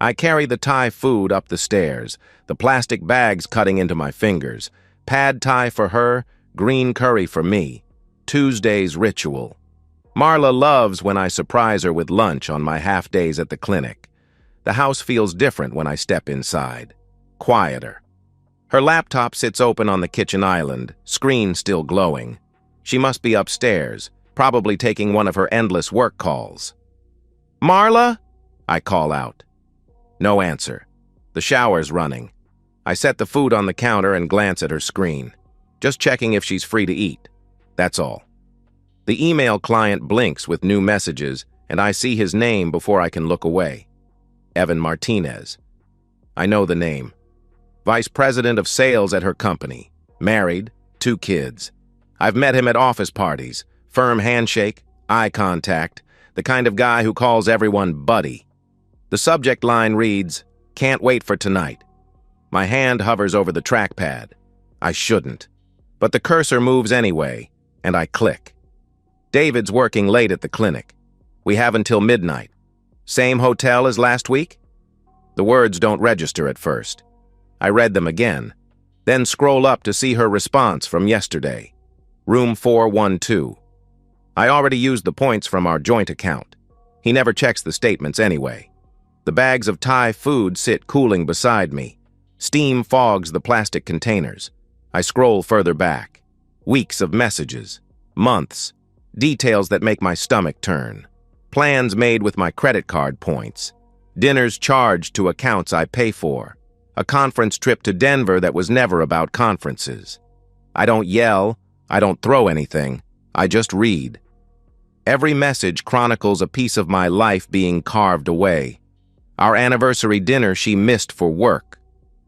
I carry the Thai food up the stairs, the plastic bags cutting into my fingers. Pad Thai for her, green curry for me. Tuesday's ritual. Marla loves when I surprise her with lunch on my half days at the clinic. The house feels different when I step inside. Quieter. Her laptop sits open on the kitchen island, screen still glowing. She must be upstairs, probably taking one of her endless work calls. "Marla?" I call out. No answer. The shower's running. I set the food on the counter and glance at her screen. Just checking if she's free to eat. That's all. The email client blinks with new messages, and I see his name before I can look away. Evan Martinez. I know the name. Vice President of Sales at her company. Married, 2 kids. I've met him at office parties. Firm handshake, eye contact, the kind of guy who calls everyone buddy. The subject line reads, "Can't wait for tonight." My hand hovers over the trackpad. I shouldn't. But the cursor moves anyway, and I click. David's working late at the clinic. We have until midnight. Same hotel as last week? The words don't register at first. I read them again, then scroll up to see her response from yesterday. Room 412. I already used the points from our joint account. He never checks the statements anyway. The bags of Thai food sit cooling beside me. Steam fogs the plastic containers. I scroll further back. Weeks of messages. Months. Details that make my stomach turn. Plans made with my credit card points. Dinners charged to accounts I pay for. A conference trip to Denver that was never about conferences. I don't yell. I don't throw anything. I just read. Every message chronicles a piece of my life being carved away. Our anniversary dinner she missed for work.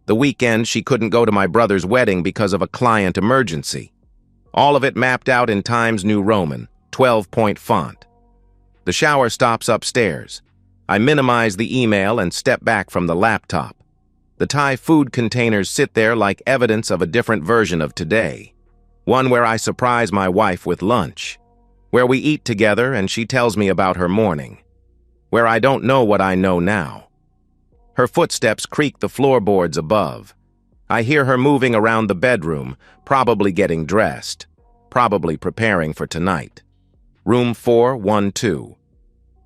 The weekend she couldn't go to my brother's wedding because of a client emergency. All of it mapped out in Times New Roman, 12-point font. The shower stops upstairs. I minimize the email and step back from the laptop. The Thai food containers sit there like evidence of a different version of today. One where I surprise my wife with lunch. Where we eat together and she tells me about her morning. Where I don't know what I know now. Her footsteps creak the floorboards above. I hear her moving around the bedroom, probably getting dressed. Probably preparing for tonight. Room 412.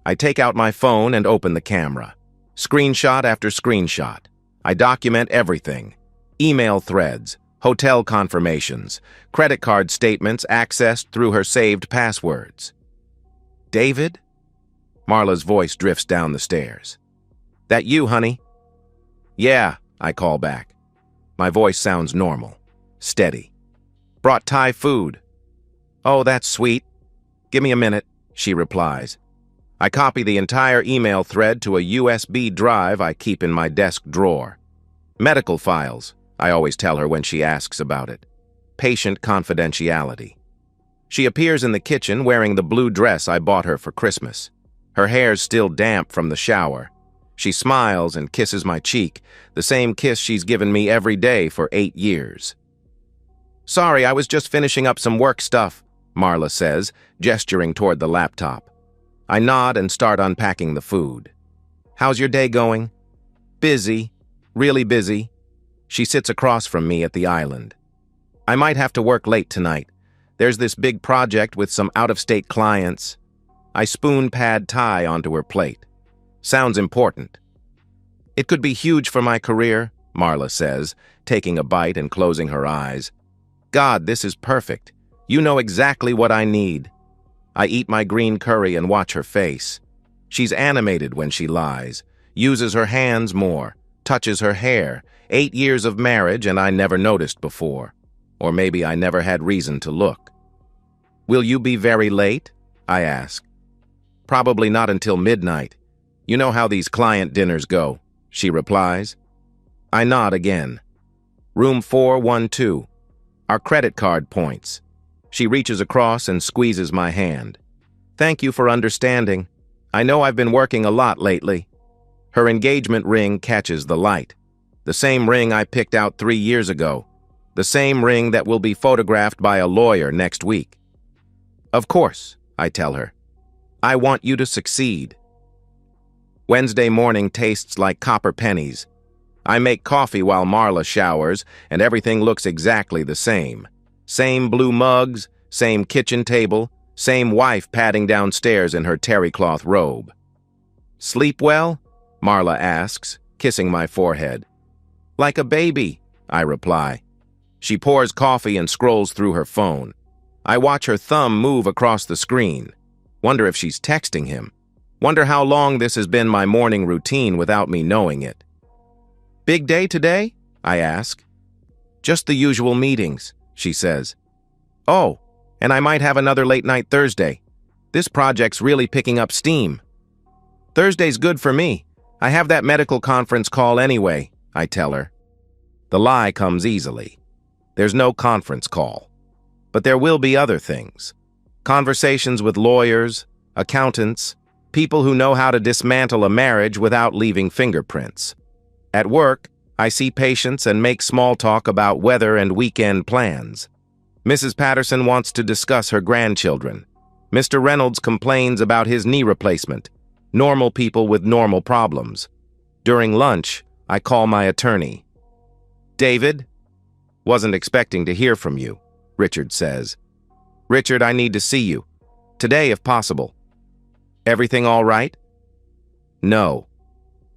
I take out my phone and open the camera. Screenshot after screenshot. I document everything. Email threads, hotel confirmations, credit card statements accessed through her saved passwords. "David?" Marla's voice drifts down the stairs. "That you, honey?" "Yeah," I call back. My voice sounds normal, steady. "Brought Thai food." "Oh, that's sweet. Give me a minute," she replies. I copy the entire email thread to a USB drive I keep in my desk drawer. Medical files, I always tell her when she asks about it. Patient confidentiality. She appears in the kitchen wearing the blue dress I bought her for Christmas. Her hair's still damp from the shower. She smiles and kisses my cheek, the same kiss she's given me every day for 8 years. "Sorry, I was just finishing up some work stuff," Marla says, gesturing toward the laptop. I nod and start unpacking the food. "How's your day going?" "Busy. Really busy." She sits across from me at the island. "I might have to work late tonight. There's this big project with some out-of-state clients." I spoon Pad Thai onto her plate. "Sounds important." "It could be huge for my career," Marla says, taking a bite and closing her eyes. "God, this is perfect. You know exactly what I need." I eat my green curry and watch her face. She's animated when she lies, uses her hands more, touches her hair. 8 years of marriage and I never noticed before. Or maybe I never had reason to look. "Will you be very late?" I ask. "Probably not until midnight. You know how these client dinners go," she replies. I nod again. Room 412. Our credit card points. She reaches across and squeezes my hand. "Thank you for understanding. I know I've been working a lot lately." Her engagement ring catches the light. The same ring I picked out 3 years ago. The same ring that will be photographed by a lawyer next week. "Of course," I tell her. "I want you to succeed." Wednesday morning tastes like copper pennies. I make coffee while Marla showers, and everything looks exactly the same. Same blue mugs, same kitchen table, same wife padding downstairs in her terry cloth robe. "Sleep well?" Marla asks, kissing my forehead. "Like a baby," I reply. She pours coffee and scrolls through her phone. I watch her thumb move across the screen. Wonder if she's texting him. Wonder how long this has been my morning routine without me knowing it. "Big day today?" I ask. "Just the usual meetings," she says. "Oh, and I might have another late night Thursday. This project's really picking up steam." "Thursday's good for me. I have that medical conference call anyway," I tell her. The lie comes easily. There's no conference call. But there will be other things. Conversations with lawyers, accountants, people who know how to dismantle a marriage without leaving fingerprints. At work, I see patients and make small talk about weather and weekend plans. Mrs. Patterson wants to discuss her grandchildren. Mr. Reynolds complains about his knee replacement. Normal people with normal problems. During lunch, I call my attorney. "David?" "Wasn't expecting to hear from you," Richard says. "Richard, I need to see you. Today, if possible." "Everything all right?" "No."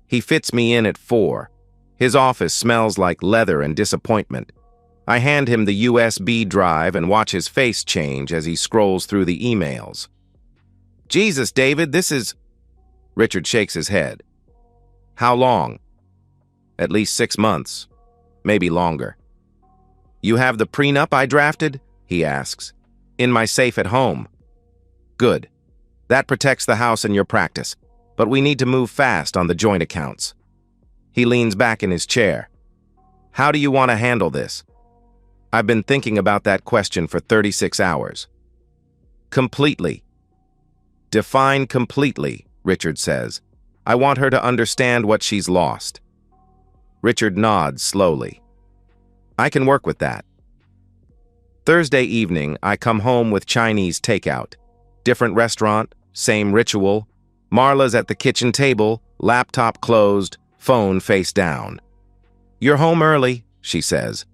He fits me in at 4. His office smells like leather and disappointment. I hand him the USB drive and watch his face change as he scrolls through the emails. "Jesus, David, this is..." Richard shakes his head. "How long?" "At least 6 months. Maybe longer." "You have the prenup I drafted?" he asks. "In my safe at home." "Good. That protects the house and your practice, but we need to move fast on the joint accounts." He leans back in his chair. "How do you want to handle this?" I've been thinking about that question for 36 hours. "Completely." "Define completely," Richard says. "I want her to understand what she's lost." Richard nods slowly. "I can work with that." Thursday evening, I come home with Chinese takeout. Different restaurant, same ritual. Marla's at the kitchen table, laptop closed, phone face down. "You're home early," she says.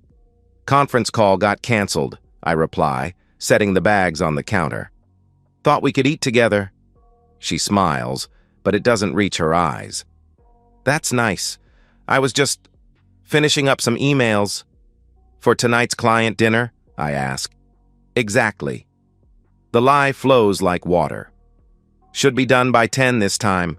"Conference call got canceled," I reply, setting the bags on the counter. "Thought we could eat together." She smiles, but it doesn't reach her eyes. "That's nice. I was just finishing up some emails." "For tonight's client dinner?" I ask. "Exactly." The lie flows like water. "Should be done by 10 this time."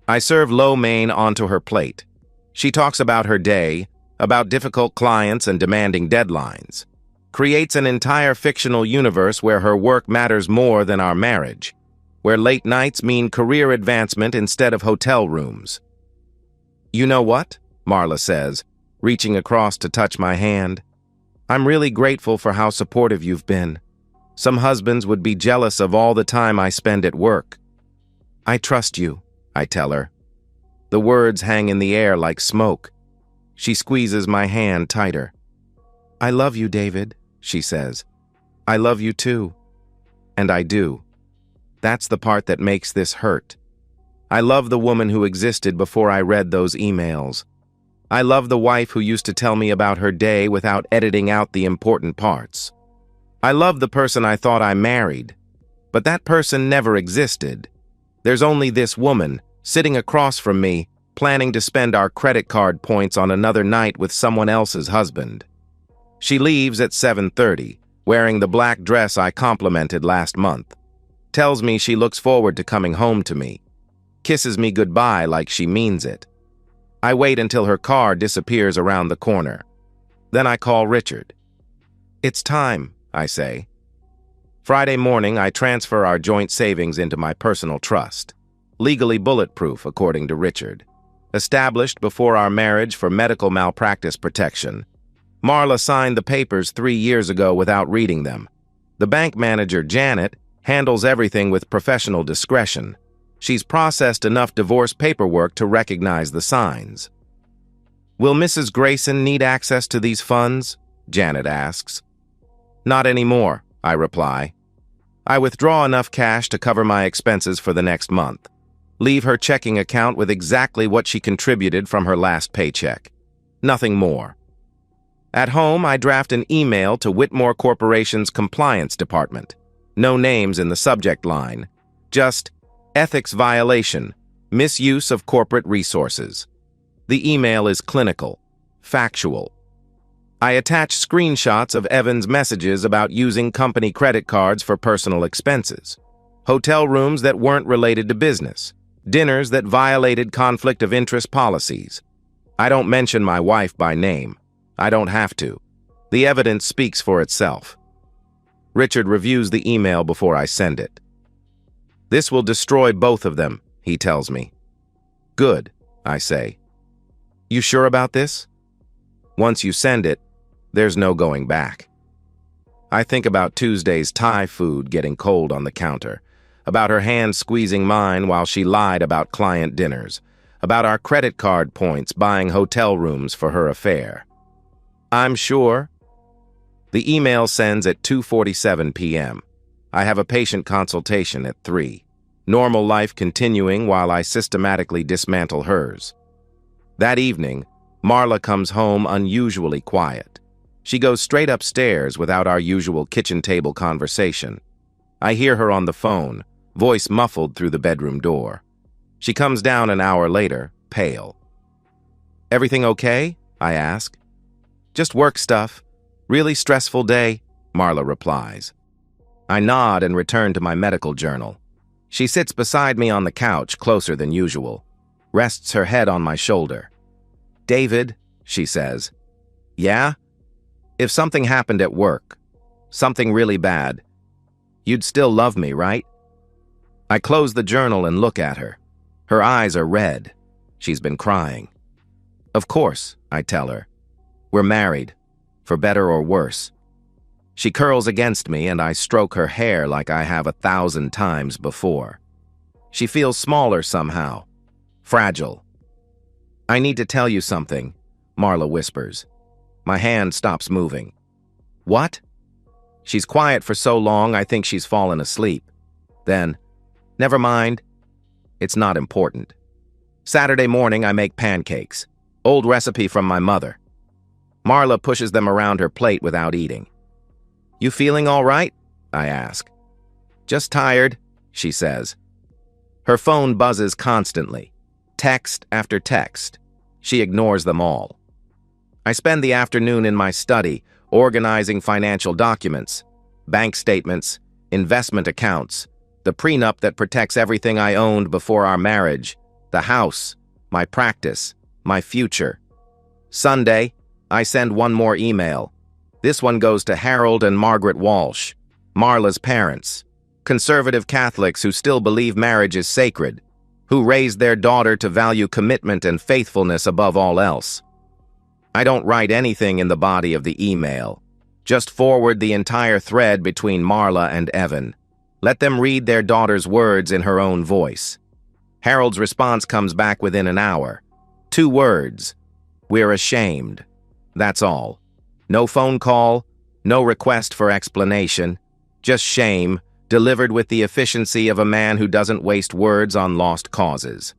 I serve lo mein onto her plate. She talks about her day, about difficult clients and demanding deadlines. Creates an entire fictional universe where her work matters more than our marriage, where late nights mean career advancement instead of hotel rooms. "You know what?" Marla says, reaching across to touch my hand. "I'm really grateful for how supportive you've been. Some husbands would be jealous of all the time I spend at work." "I trust you," I tell her. The words hang in the air like smoke. She squeezes my hand tighter. "I love you, David," she says. "I love you too." And I do. That's the part that makes this hurt. I love the woman who existed before I read those emails. I love the wife who used to tell me about her day without editing out the important parts. I love the person I thought I married, but that person never existed. There's only this woman, sitting across from me, planning to spend our credit card points on another night with someone else's husband. She leaves at 7:30, wearing the black dress I complimented last month. Tells me she looks forward to coming home to me. Kisses me goodbye like she means it. I wait until her car disappears around the corner. Then I call Richard. "It's time," I say. Friday morning, I transfer our joint savings into my personal trust. Legally bulletproof, according to Richard. Established before our marriage for medical malpractice protection. Marla signed the papers 3 years ago without reading them. The bank manager, Janet, handles everything with professional discretion. She's processed enough divorce paperwork to recognize the signs. "Will Mrs. Grayson need access to these funds?" Janet asks. "Not anymore," I reply. "I withdraw enough cash to cover my expenses for the next month." Leave her checking account with exactly what she contributed from her last paycheck. Nothing more. At home, I draft an email to Whitmore Corporation's compliance department. No names in the subject line. Just ethics violation, misuse of corporate resources. The email is clinical, factual. I attach screenshots of Evan's messages about using company credit cards for personal expenses, hotel rooms that weren't related to business, dinners that violated conflict of interest policies. I don't mention my wife by name. I don't have to. The evidence speaks for itself. Richard reviews the email before I send it. This will destroy both of them, he tells me. Good, I say. You sure about this? Once you send it, there's no going back. I think about Tuesday's Thai food getting cold on the counter, about her hand squeezing mine while she lied about client dinners, about our credit card points buying hotel rooms for her affair. I'm sure. The email sends at 2:47 p.m. I have a patient consultation at 3. Normal life continuing while I systematically dismantle hers. That evening, Marla comes home unusually quiet. She goes straight upstairs without our usual kitchen table conversation. I hear her on the phone, voice muffled through the bedroom door. She comes down an hour later, pale. Everything okay? I ask. Just work stuff. Really stressful day, Marla replies. I nod and return to my medical journal. She sits beside me on the couch, closer than usual, rests her head on my shoulder. David, she says. Yeah? If something happened at work, something really bad, you'd still love me, right? I close the journal and look at her. Her eyes are red. She's been crying. Of course, I tell her. We're married, for better or worse. She curls against me and I stroke her hair like I have 1,000 times before. She feels smaller somehow, fragile. I need to tell you something, Marla whispers. My hand stops moving. What? She's quiet for so long I think she's fallen asleep. Then, never mind. It's not important. Saturday morning I make pancakes. Old recipe from my mother. Marla pushes them around her plate without eating. You feeling all right? I ask. Just tired, she says. Her phone buzzes constantly. Text after text. She ignores them all. I spend the afternoon in my study, organizing financial documents, bank statements, investment accounts, the prenup that protects everything I owned before our marriage, the house, my practice, my future. Sunday, I send one more email. This one goes to Harold and Margaret Walsh, Marla's parents, conservative Catholics who still believe marriage is sacred, who raised their daughter to value commitment and faithfulness above all else. I don't write anything in the body of the email. Just forward the entire thread between Marla and Evan. Let them read their daughter's words in her own voice. Harold's response comes back within an hour. 2 words. We're ashamed. That's all. No phone call, no request for explanation. Just shame, delivered with the efficiency of a man who doesn't waste words on lost causes.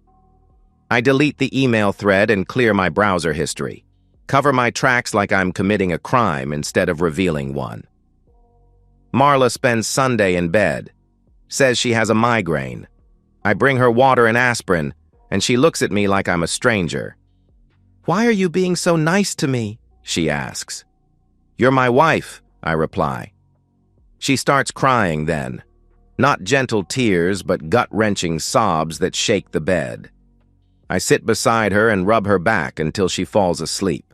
I delete the email thread and clear my browser history. Cover my tracks like I'm committing a crime instead of revealing one. Marla spends Sunday in bed. Says she has a migraine. I bring her water and aspirin, and she looks at me like I'm a stranger. Why are you being so nice to me? She asks. You're my wife, I reply. She starts crying then. Not gentle tears, but gut-wrenching sobs that shake the bed. I sit beside her and rub her back until she falls asleep.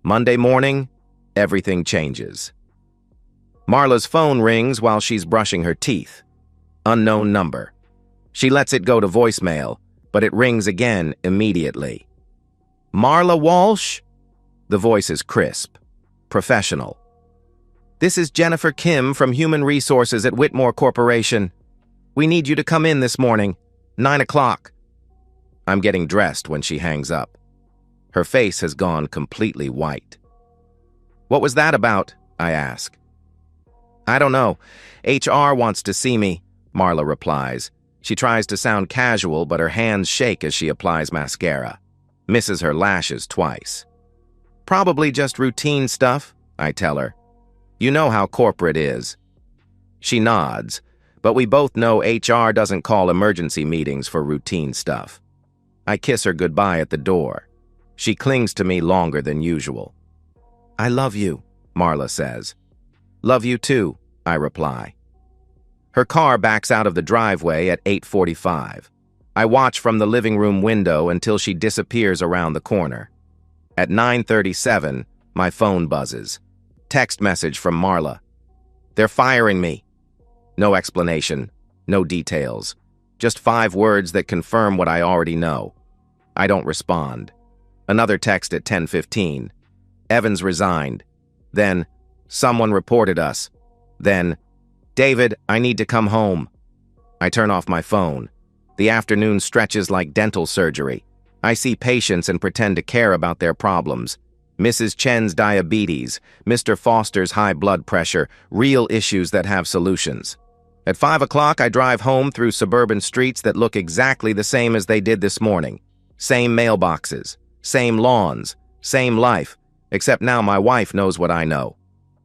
Monday morning, everything changes. Marla's phone rings while she's brushing her teeth. Unknown number. She lets it go to voicemail, but it rings again immediately. Marla Walsh? The voice is crisp, professional. This is Jennifer Kim from Human Resources at Whitmore Corporation. We need you to come in this morning, 9 o'clock. I'm getting dressed when she hangs up. Her face has gone completely white. What was that about? I ask. I don't know. HR wants to see me, Marla replies. She tries to sound casual, but her hands shake as she applies mascara. Misses her lashes twice. Probably just routine stuff, I tell her. You know how corporate is. She nods, but we both know HR doesn't call emergency meetings for routine stuff. I kiss her goodbye at the door. She clings to me longer than usual. I love you, Marla says. Love you too, I reply. Her car backs out of the driveway at 8:45. I watch from the living room window until she disappears around the corner. At 9:37, my phone buzzes. Text message from Marla. They're firing me. No explanation, no details. Just 5 words that confirm what I already know. I don't respond. Another text at 10:15. Evans resigned. Then, someone reported us. Then, David, I need to come home. I turn off my phone. The afternoon stretches like dental surgery. I see patients and pretend to care about their problems. Mrs. Chen's diabetes, Mr. Foster's high blood pressure, real issues that have solutions. At 5 o'clock, I drive home through suburban streets that look exactly the same as they did this morning. Same mailboxes, same lawns, same life, except now my wife knows what I know.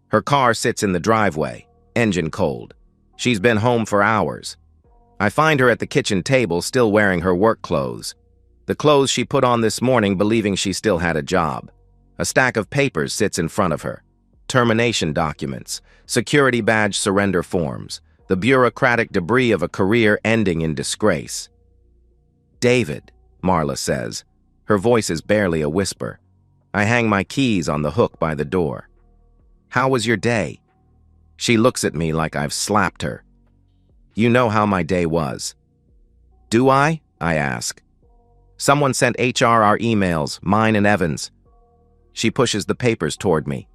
Her car sits in the driveway, engine cold. She's been home for hours. I find her at the kitchen table still wearing her work clothes. The clothes she put on this morning believing she still had a job. A stack of papers sits in front of her. Termination documents, security badge surrender forms, the bureaucratic debris of a career ending in disgrace. David, Marla says. Her voice is barely a whisper. I hang my keys on the hook by the door. How was your day? She looks at me like I've slapped her. You know how my day was. Do I ask. Someone sent HR our emails, mine and Evans. She pushes the papers toward me.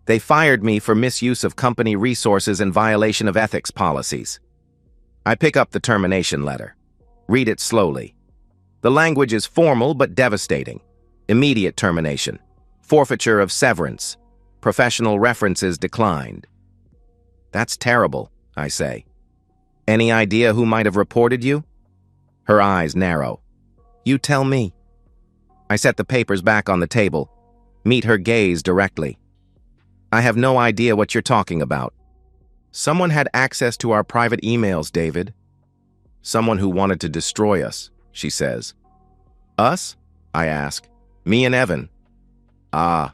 They fired me for misuse of company resources and violation of ethics policies. I pick up the termination letter. Read it slowly. The language is formal but devastating. Immediate termination. Forfeiture of severance. Professional references declined. That's terrible, I say. Any idea who might have reported you? Her eyes narrow. You tell me. I set the papers back on the table. Meet her gaze directly. I have no idea what you're talking about. Someone had access to our private emails, David. Someone who wanted to destroy us, she says. Us? I ask. Me and Evan. Ah.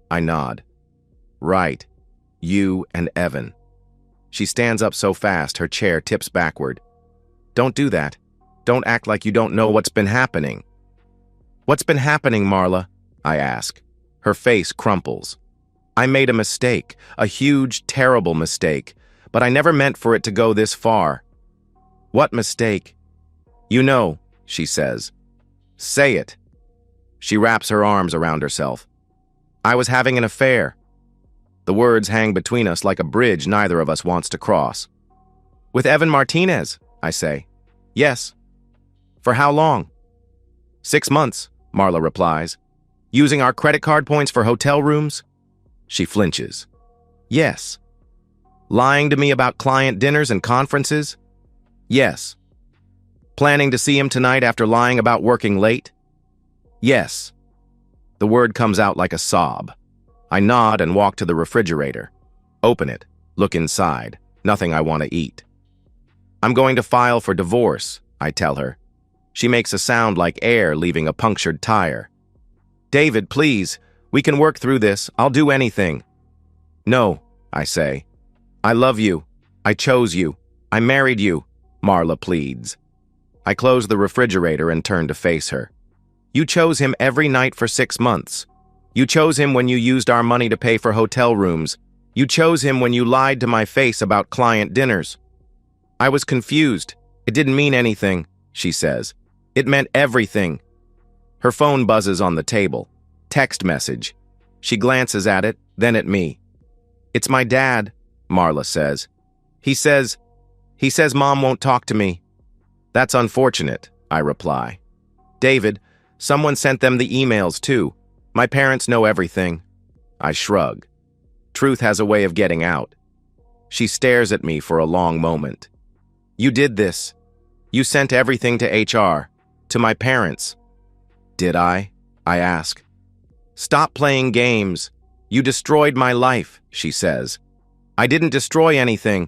I nod. Right. You and Evan. She stands up so fast her chair tips backward. Don't do that. Don't act like you don't know what's been happening. What's been happening, Marla? I ask. Her face crumples. I made a mistake, a huge, terrible mistake, but I never meant for it to go this far. What mistake? You know, she says. Say it. She wraps her arms around herself. I was having an affair. The words hang between us like a bridge neither of us wants to cross. With Evan Martinez, I say. Yes. For how long? 6 months, Marla replies. Using our credit card points for hotel rooms? She flinches. Yes. Lying to me about client dinners and conferences? Yes. Planning to see him tonight after lying about working late? Yes. The word comes out like a sob. I nod and walk to the refrigerator. Open it. Look inside. Nothing I want to eat. I'm going to file for divorce, I tell her. She makes a sound like air leaving a punctured tire. David, please. We can work through this. I'll do anything. No, I say. I love you. I chose you. I married you, Marla pleads. I close the refrigerator and turn to face her. You chose him every night for 6 months. You chose him when you used our money to pay for hotel rooms. You chose him when you lied to my face about client dinners. I was confused. It didn't mean anything, she says. It meant everything. Her phone buzzes on the table. Text message. She glances at it, then at me. It's my dad, Marla says. He says Mom won't talk to me. That's unfortunate, I reply. David, someone sent them the emails too. My parents know everything. I shrug. Truth has a way of getting out. She stares at me for a long moment. You did this. You sent everything to HR, to my parents. Did I ask. Stop playing games. You destroyed my life, she says. I didn't destroy anything.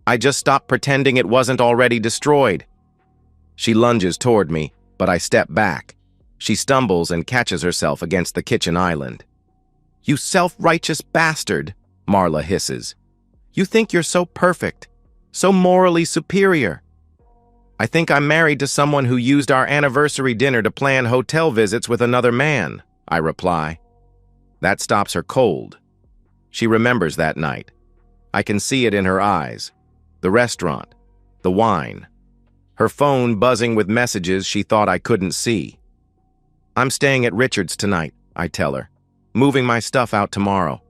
I just stopped pretending it wasn't already destroyed. She lunges toward me, but I step back. She stumbles and catches herself against the kitchen island. You self-righteous bastard, Marla hisses. You think you're so perfect, so morally superior. I think I'm married to someone who used our anniversary dinner to plan hotel visits with another man, I reply. That stops her cold. She remembers that night. I can see it in her eyes. The restaurant, the wine, her phone buzzing with messages she thought I couldn't see. I'm staying at Richard's tonight, I tell her, moving my stuff out tomorrow.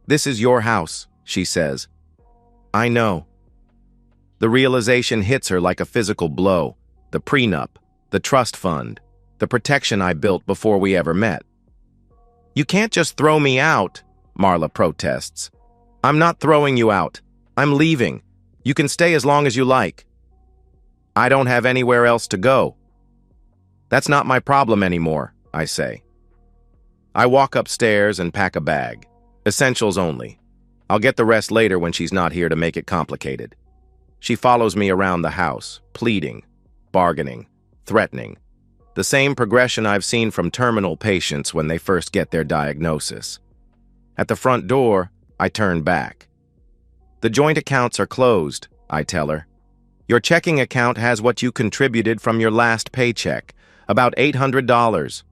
This is your house, she says. I know. The realization hits her like a physical blow. The prenup, the trust fund, the protection I built before we ever met. You can't just throw me out, Marla protests. I'm not throwing you out. I'm leaving. You can stay as long as you like. I don't have anywhere else to go. That's not my problem anymore, I say. I walk upstairs and pack a bag. Essentials only. I'll get the rest later when she's not here to make it complicated. She follows me around the house, pleading, bargaining, threatening. The same progression I've seen from terminal patients when they first get their diagnosis. At the front door, I turn back. The joint accounts are closed, I tell her. Your checking account has what you contributed from your last paycheck, about $800.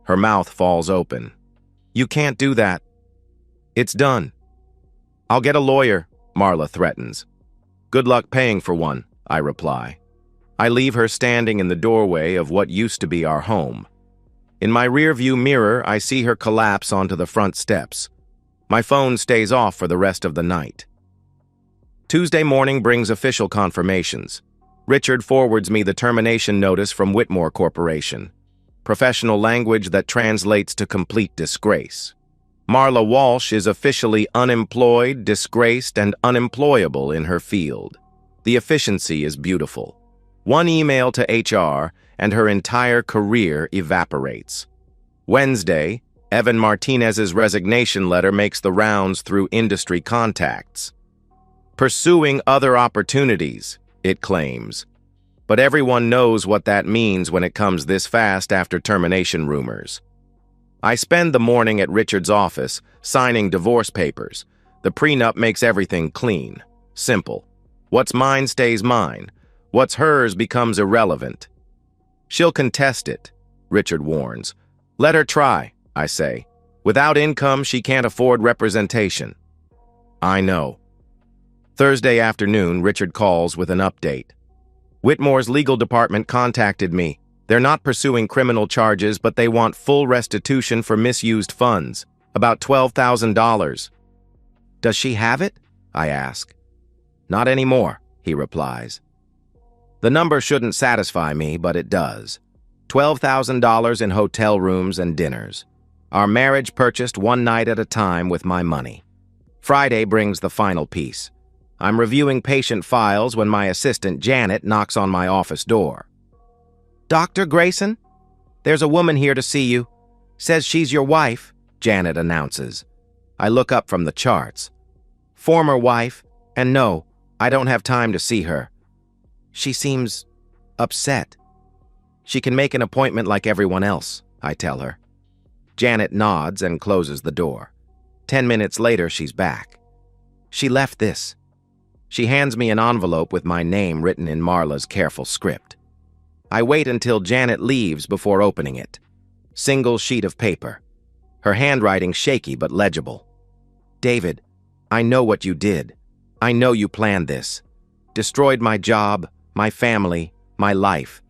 Her mouth falls open. You can't do that. It's done. I'll get a lawyer, Marla threatens. Good luck paying for one, I reply. I leave her standing in the doorway of what used to be our home. In my rearview mirror, I see her collapse onto the front steps. My phone stays off for the rest of the night. Tuesday morning brings official confirmations. Richard forwards me the termination notice from Whitmore Corporation. Professional language that translates to complete disgrace. Marla Walsh is officially unemployed, disgraced, and unemployable in her field. The efficiency is beautiful. One email to HR, and her entire career evaporates. Wednesday, Evan Martinez's resignation letter makes the rounds through industry contacts. Pursuing other opportunities, it claims. But everyone knows what that means when it comes this fast after termination rumors. I spend the morning at Richard's office, signing divorce papers. The prenup makes everything clean, simple. What's mine stays mine. What's hers becomes irrelevant. She'll contest it, Richard warns. Let her try, I say. Without income, she can't afford representation. I know. Thursday afternoon, Richard calls with an update. Whitmore's legal department contacted me. They're not pursuing criminal charges, but they want full restitution for misused funds, about $12,000. Does she have it? I ask. Not anymore, he replies. The number shouldn't satisfy me, but it does. $12,000 in hotel rooms and dinners. Our marriage purchased one night at a time with my money. Friday brings the final piece. I'm reviewing patient files when my assistant Janet knocks on my office door. Dr. Grayson? There's a woman here to see you. Says she's your wife, Janet announces. I look up from the charts. Former wife, and no, I don't have time to see her. She seems upset. She can make an appointment like everyone else, I tell her. Janet nods and closes the door. 10 minutes later, she's back. She left this. She hands me an envelope with my name written in Marla's careful script. I wait until Janet leaves before opening it. Single sheet of paper. Her handwriting shaky but legible. David, I know what you did. I know you planned this. Destroyed my job, my family, my life.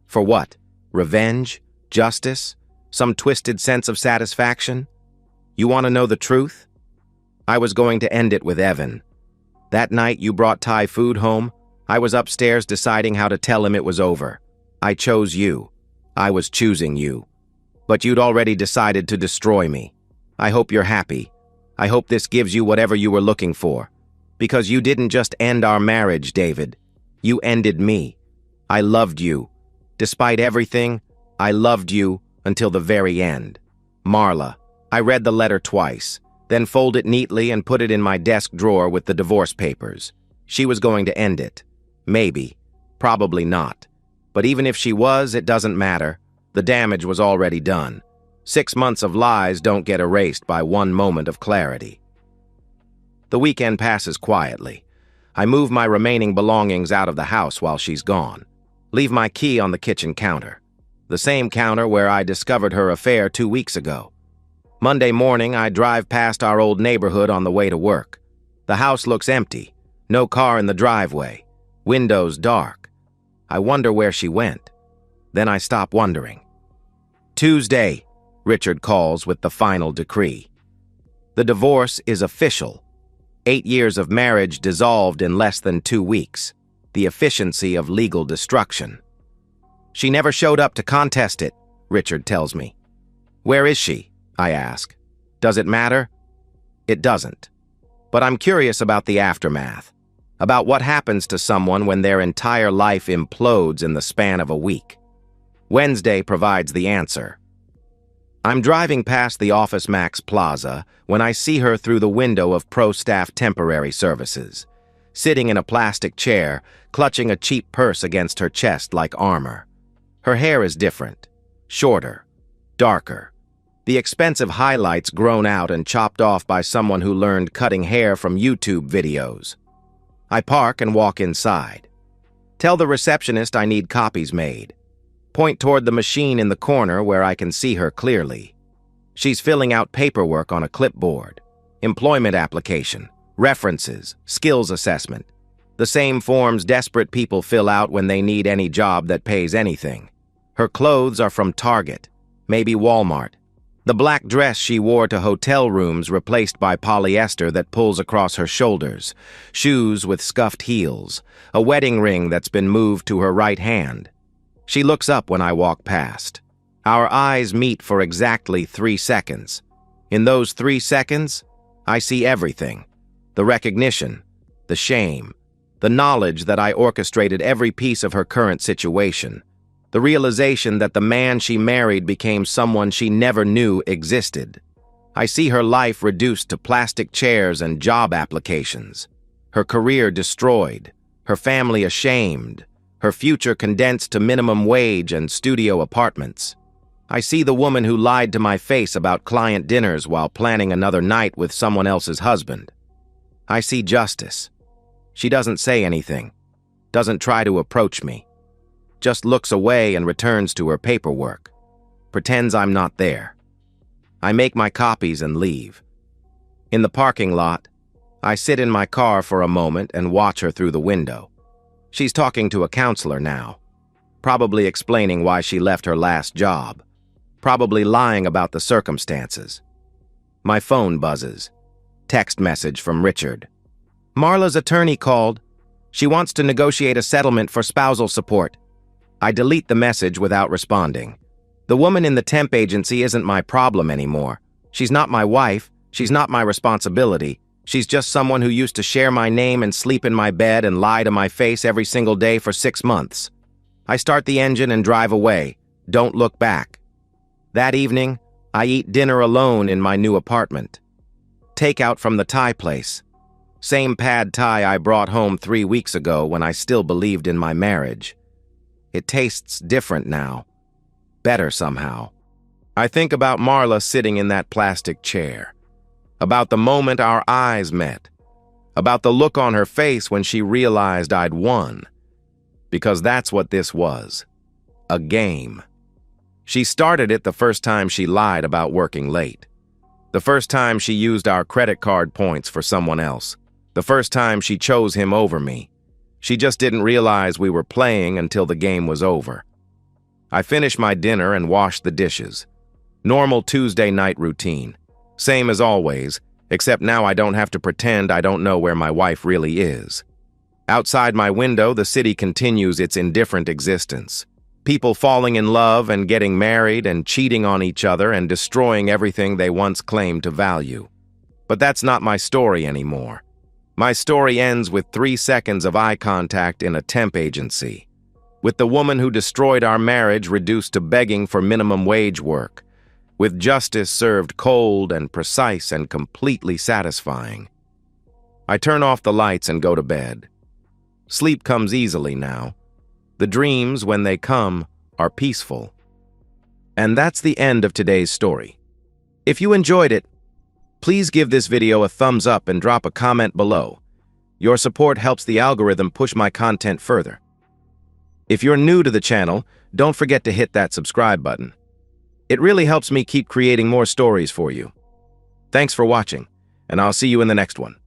For what? Revenge? Justice? Some twisted sense of satisfaction? You want to know the truth? I was going to end it with Evan. That night you brought Thai food home, I was upstairs deciding how to tell him it was over. I chose you. I was choosing you. But you'd already decided to destroy me. I hope you're happy. I hope this gives you whatever you were looking for. Because you didn't just end our marriage, David. You ended me. I loved you. Despite everything, I loved you until the very end. Marla. I read the letter twice, then folded it neatly and put it in my desk drawer with the divorce papers. She was going to end it. Maybe. Probably not. But even if she was, it doesn't matter. The damage was already done. 6 months of lies don't get erased by one moment of clarity. The weekend passes quietly. I move my remaining belongings out of the house while she's gone. Leave my key on the kitchen counter. The same counter where I discovered her affair 2 weeks ago. Monday morning, I drive past our old neighborhood on the way to work. The house looks empty. No car in the driveway. Windows dark. I wonder where she went. Then I stop wondering. Tuesday, Richard calls with the final decree. The divorce is official. 8 years of marriage dissolved in less than 2 weeks. The efficiency of legal destruction. She never showed up to contest it, Richard tells me. Where is she? I ask. Does it matter? It doesn't. But I'm curious about the aftermath. About what happens to someone when their entire life implodes in the span of a week. Wednesday provides the answer. I'm driving past the Office Max Plaza when I see her through the window of Pro Staff Temporary Services, sitting in a plastic chair, clutching a cheap purse against her chest like armor. Her hair is different, shorter, darker. The expensive highlights grown out and chopped off by someone who learned cutting hair from YouTube videos. I park and walk inside. Tell the receptionist I need copies made. Point toward the machine in the corner where I can see her clearly. She's filling out paperwork on a clipboard. Employment application, references, skills assessment. The same forms desperate people fill out when they need any job that pays anything. Her clothes are from Target, maybe Walmart. The black dress she wore to hotel rooms replaced by polyester that pulls across her shoulders, shoes with scuffed heels, a wedding ring that's been moved to her right hand. She looks up when I walk past. Our eyes meet for exactly 3 seconds. In those 3 seconds, I see everything. The recognition, the shame, the knowledge that I orchestrated every piece of her current situation. The realization that the man she married became someone she never knew existed. I see her life reduced to plastic chairs and job applications. Her career destroyed. Her family ashamed. Her future condensed to minimum wage and studio apartments. I see the woman who lied to my face about client dinners while planning another night with someone else's husband. I see justice. She doesn't say anything. Doesn't try to approach me. Just looks away and returns to her paperwork. Pretends I'm not there. I make my copies and leave. In the parking lot, I sit in my car for a moment and watch her through the window. She's talking to a counselor now, probably explaining why she left her last job, probably lying about the circumstances. My phone buzzes. Text message from Richard. Marla's attorney called. She wants to negotiate a settlement for spousal support. I delete the message without responding. The woman in the temp agency isn't my problem anymore. She's not my wife. She's not my responsibility. She's just someone who used to share my name and sleep in my bed and lie to my face every single day for 6 months. I start the engine and drive away. Don't look back. That evening, I eat dinner alone in my new apartment. Takeout from the Thai place. Same pad Thai I brought home 3 weeks ago when I still believed in my marriage. It tastes different now. Better somehow. I think about Marla sitting in that plastic chair. About the moment our eyes met. About the look on her face when she realized I'd won. Because that's what this was. A game. She started it the first time she lied about working late. The first time she used our credit card points for someone else. The first time she chose him over me. She just didn't realize we were playing until the game was over. I finish my dinner and wash the dishes. Normal Tuesday night routine. Same as always, except now I don't have to pretend I don't know where my wife really is. Outside my window, the city continues its indifferent existence. People falling in love and getting married and cheating on each other and destroying everything they once claimed to value. But that's not my story anymore. My story ends with 3 seconds of eye contact in a temp agency. with the woman who destroyed our marriage reduced to begging for minimum wage work, with justice served cold and precise and completely satisfying. I turn off the lights and go to bed. Sleep comes easily now. The dreams, when they come, are peaceful. And that's the end of today's story. If you enjoyed it, please give this video a thumbs up and drop a comment below. Your support helps the algorithm push my content further. If you're new to the channel, don't forget to hit that subscribe button. It really helps me keep creating more stories for you. Thanks for watching, and I'll see you in the next one.